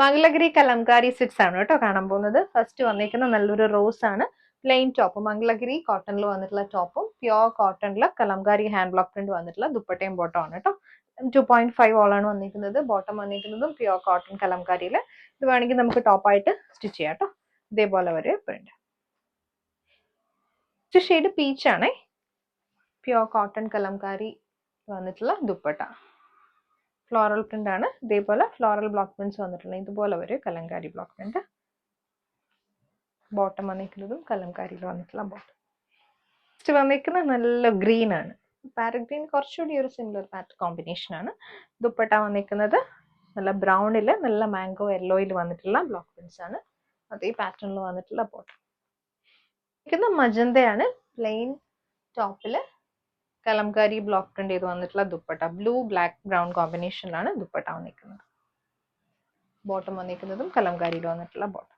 Mangalagiri Kalamkari sits ആണ് കേട്ടോ കാണാൻ പോകുന്നത്. ഫസ്റ്റ് വന്നിരിക്കുന്ന നല്ലൊരു റോസ് ആണ്, പ്ലെയിൻ ടോപ്പ്. മംഗലഗിരി കോട്ടണിൽ വന്നിട്ടുള്ള ടോപ്പും പ്യോർ കോട്ടണിൽ കലംകാരി ഹാൻഡ് ബ്ലോക്ക് പ്രിന്റ് വന്നിട്ടുള്ള ദുപ്പട്ടയും ബോട്ടം ആണ് കേട്ടോ. 2.5 ഓളാണ് വന്നിരിക്കുന്നത്. ബോട്ടം വന്നിരിക്കുന്നതും പ്യോർ കോട്ടൺ കലംകാരിയിൽ. ഇത് വേണമെങ്കിൽ നമുക്ക് ടോപ്പായിട്ട് സ്റ്റിച്ച് ചെയ്യാം കേട്ടോ. ഇതേപോലെ ഒരു പ്രിന്റ്. ഷെയ്ഡ് പീച്ച് ആണേ. പ്യോർ കോട്ടൺ കലംകാരി വന്നിട്ടുള്ള ദുപ്പട്ട. ഫ്ലോറൽ പ്രിന്റ് ആണ്. ഇതേപോലെ ഫ്ലോറൽ ബ്ലോക്ക് പ്രിന്റ്സ് വന്നിട്ടുള്ള ഇതുപോലെ ഒരു കലംകാരി ബ്ലോക്ക് പ്രിന്റ്. ബോട്ടം വന്നിരിക്കുന്നതും കലംകാരിയിൽ വന്നിട്ടുള്ള ബോട്ടം. നെക്സ്റ്റ് വന്നിരിക്കുന്നത് നല്ല ഗ്രീൻ ആണ്. പാരറ്റ് ഗ്രീൻ കുറച്ചുകൂടി ഒരു സിമിലർ പാറ്റേൺ കോമ്പിനേഷൻ ആണ്. ദുപ്പട്ട വന്നിരിക്കുന്നത് നല്ല ബ്രൗണിൽ നല്ല മാംഗോ യെല്ലോയിൽ വന്നിട്ടുള്ള ബ്ലോക്ക് പ്രിന്റ്സ് ആണ്. അതേ പാറ്റേണിൽ വന്നിട്ടുള്ള ബോട്ടം. മജന്തയാണ്. പ്ലെയിൻ ടോപ്പില് കലംകാരി ബ്ലോക്ക് പ്രിന്റ് ചെയ്ത് വന്നിട്ടുള്ള ദുപ്പട്ട. ബ്ലൂ ബ്ലാക്ക് ബ്രൗൺ കോമ്പിനേഷനിലാണ് ദുപ്പട്ട വന്നിരിക്കുന്നത്. ബോട്ടം വന്നിരിക്കുന്നതും കലംകാരിയിൽ വന്നിട്ടുള്ള ബോട്ടം.